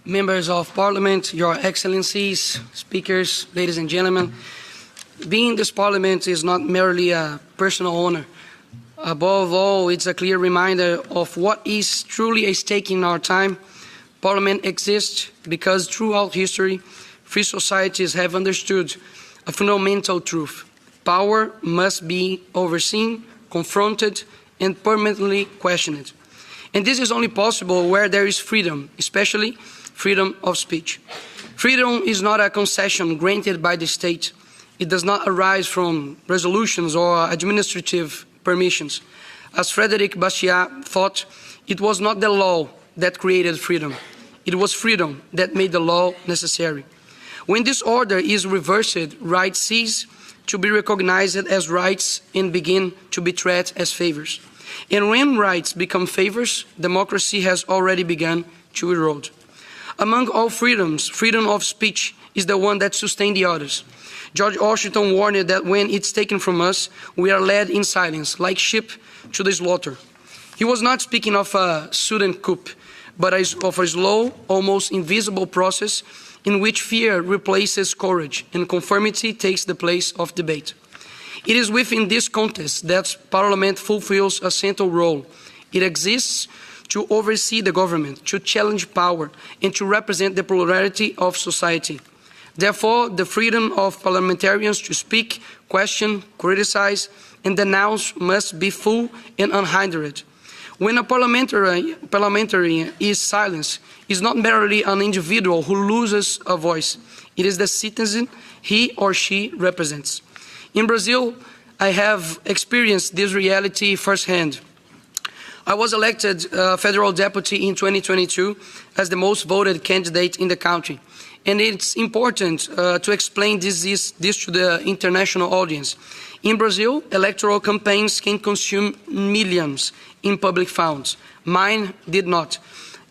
Members of Parliament, Your Excellencies, speakers, ladies and gentlemen, being in this Parliament is not merely a personal honor. Above all, it's a clear reminder of what is truly at stake in our time. Parliament exists because throughout history, free societies have understood a fundamental truth. Power must be overseen, confronted, and permanently questioned. And this is only possible where there is freedom, especially freedom of speech. Freedom is not a concession granted by the state. It does not arise from resolutions or administrative permissions. As Frédéric Bastiat thought, it was not the law that created freedom. It was freedom that made the law necessary. When this order is reversed, rights cease to be recognized as rights and begin to be treated as favors. And when rights become favors, democracy has already begun to erode. Among all freedoms, freedom of speech is the one that sustains the others. George Washington warned that when it's taken from us, we are led in silence, like sheep to the slaughter. He was not speaking of a sudden coup, but of a slow, almost invisible process in which fear replaces courage and conformity takes the place of debate. It is within this context that Parliament fulfills a central role. It exists to oversee the government, to challenge power, and to represent the plurality of society. Therefore, the freedom of parliamentarians to speak, question, criticize, and denounce must be full and unhindered. When a parliamentarian is silenced, it is not merely an individual who loses a voice. It is the citizen he or she represents. In Brazil, I have experienced this reality firsthand. I was elected federal deputy in 2022 as the most voted candidate in the country. And it's important to explain this to the international audience. In Brazil, electoral campaigns can consume millions in public funds. Mine did not.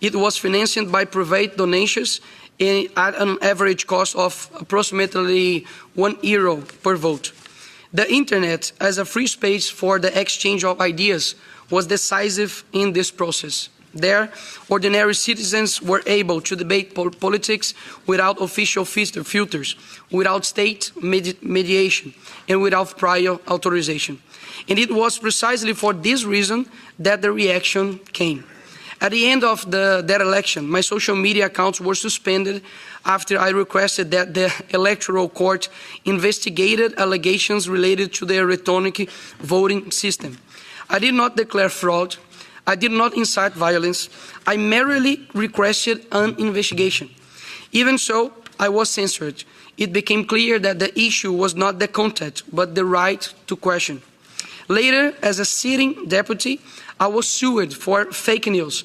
It was financed by private donations at an average cost of approximately €1 per vote. The internet, as a free space for the exchange of ideas, was decisive in this process. There, ordinary citizens were able to debate politics without official filters, without state mediation, and without prior authorization. And it was precisely for this reason that the reaction came. At the end of that election, my social media accounts were suspended after I requested that the Electoral Court investigated allegations related to the electronic voting system. I did not declare fraud. I did not incite violence. I merely requested an investigation. Even so, I was censored. It became clear that the issue was not the content, but the right to question. Later, as a sitting deputy, I was sued for fake news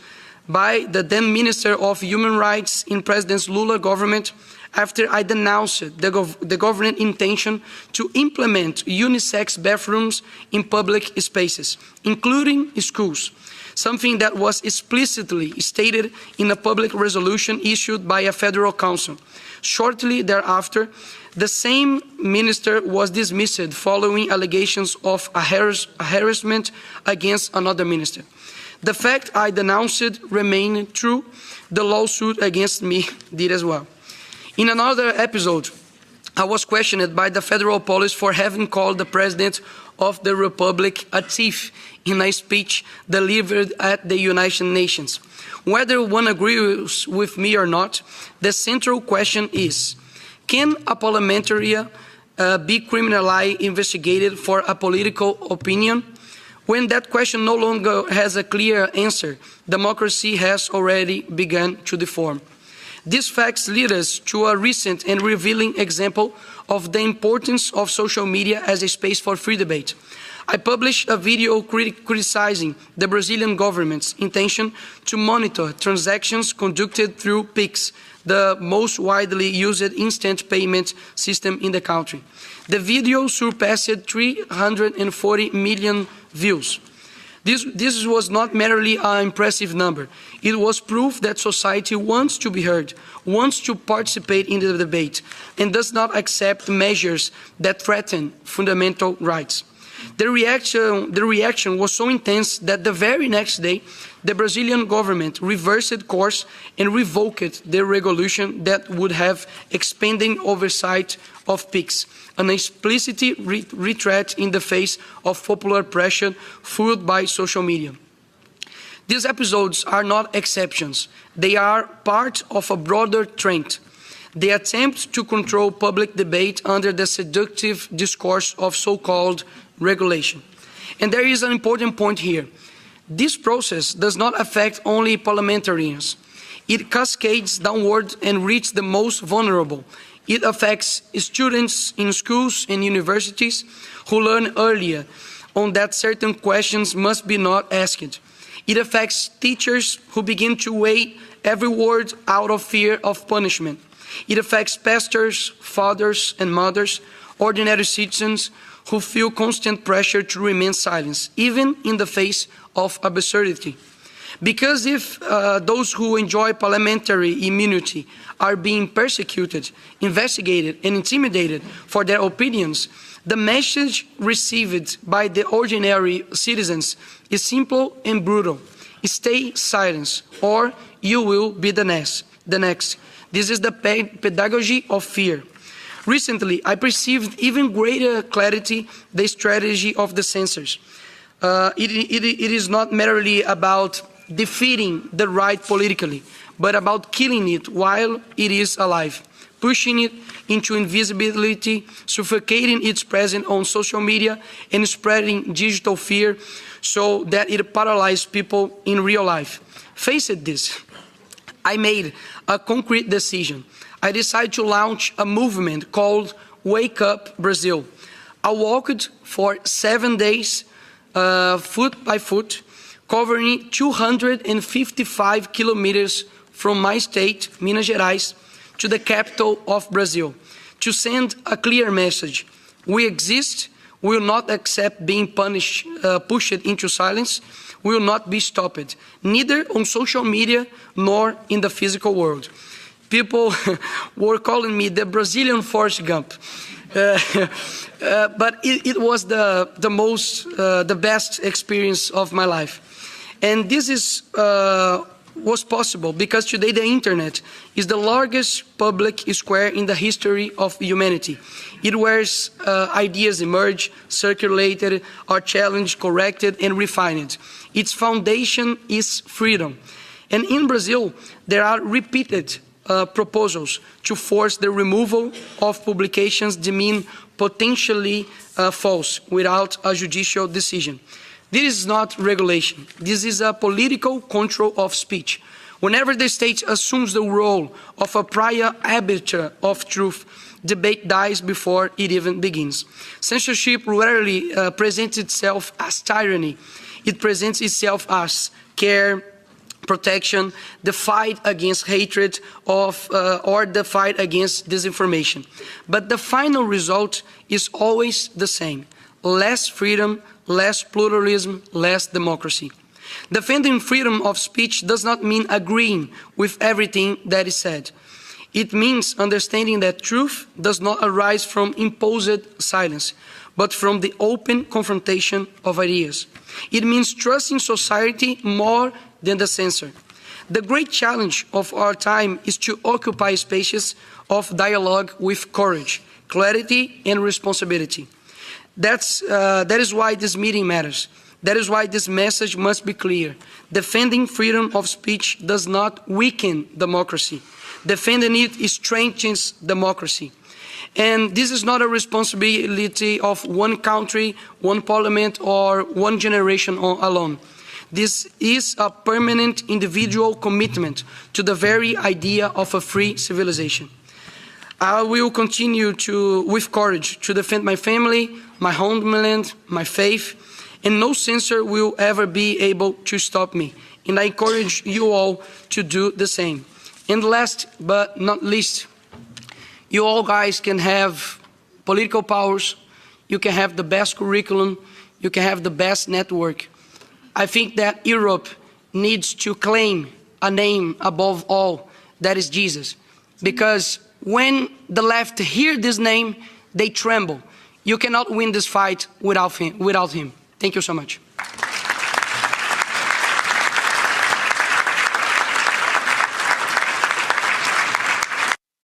by the then Minister of Human Rights in President Lula's government after I denounced the government intention to implement unisex bathrooms in public spaces, including schools, something that was explicitly stated in a public resolution issued by a federal council. Shortly thereafter, the same minister was dismissed following allegations of harassment against another minister. The fact I denounced remained true. The lawsuit against me did as well. In another episode, I was questioned by the federal police for having called the President of the Republic a thief in a speech delivered at the United Nations. Whether one agrees with me or not, the central question is, can a parliamentarian be criminally investigated for a political opinion? When that question no longer has a clear answer, democracy has already begun to deform. These facts lead us to a recent and revealing example of the importance of social media as a space for free debate. I published a video criticizing the Brazilian government's intention to monitor transactions conducted through Pix, the most widely used instant payment system in the country. The video surpassed 340 million views. This was not merely an impressive number. It was proof that society wants to be heard, wants to participate in the debate, and does not accept measures that threaten fundamental rights. The reaction was so intense that the very next day, the Brazilian government reversed course and revoked the resolution that would have expanding oversight of PIX, an explicit retreat in the face of popular pressure fueled by social media. These episodes are not exceptions. They are part of a broader trend. The attempt to control public debate under the seductive discourse of so-called regulation. And there is an important point here. This process does not affect only parliamentarians. It cascades downward and reaches the most vulnerable. It affects students in schools and universities who learn earlier on that certain questions must be not asked. It affects teachers who begin to weigh every word out of fear of punishment. It affects pastors, fathers and mothers, ordinary citizens who feel constant pressure to remain silent, even in the face of absurdity. Because if those who enjoy parliamentary immunity are being persecuted, investigated and intimidated for their opinions, the message received by the ordinary citizens is simple and brutal. Stay silent or you will be the next. This is the pedagogy of fear. Recently, I perceived even greater clarity the strategy of the censors. It is not merely about defeating the right politically, but about killing it while it is alive, pushing it into invisibility, suffocating its presence on social media, and spreading digital fear so that it paralyzes people in real life. Face this. I made a concrete decision. I decided to launch a movement called Wake Up Brazil. I walked for 7 days, foot by foot, covering 255 kilometers from my state, Minas Gerais, to the capital of Brazil, to send a clear message. We exist, we will not accept being pushed into silence, we will not be stopped, neither on social media nor in the physical world. People were calling me the Brazilian Forrest Gump. But it was the best experience of my life. And this was possible because today the internet is the largest public square in the history of humanity. It where ideas emerge, circulated, are challenged, corrected, and refined. Its foundation is freedom. And in Brazil, there are repeated proposals to force the removal of publications deemed potentially false without a judicial decision. This is not regulation. This is a political control of speech. Whenever the state assumes the role of a prior arbiter of truth, debate dies before it even begins. Censorship rarely presents itself as tyranny. It presents itself as care, protection, the fight against hatred or the fight against disinformation. But the final result is always the same: less freedom, less pluralism, less democracy. Defending freedom of speech does not mean agreeing with everything that is said. It means understanding that truth does not arise from imposed silence, but from the open confrontation of ideas. It means trusting society more than the censor. The great challenge of our time is to occupy spaces of dialogue with courage, clarity, and responsibility. That is why this meeting matters. That is why this message must be clear. Defending freedom of speech does not weaken democracy. Defending it strengthens democracy. And this is not a responsibility of one country, one parliament, or one generation alone. This is a permanent individual commitment to the very idea of a free civilization. I will continue with courage to defend my family, my homeland, my faith, and no censor will ever be able to stop me. And I encourage you all to do the same. And last but not least, you all guys can have political powers, you can have the best curriculum, you can have the best network. I think that Europe needs to claim a name above all, that is Jesus. Because when the left hear this name, they tremble. You cannot win this fight without him. Thank you so much.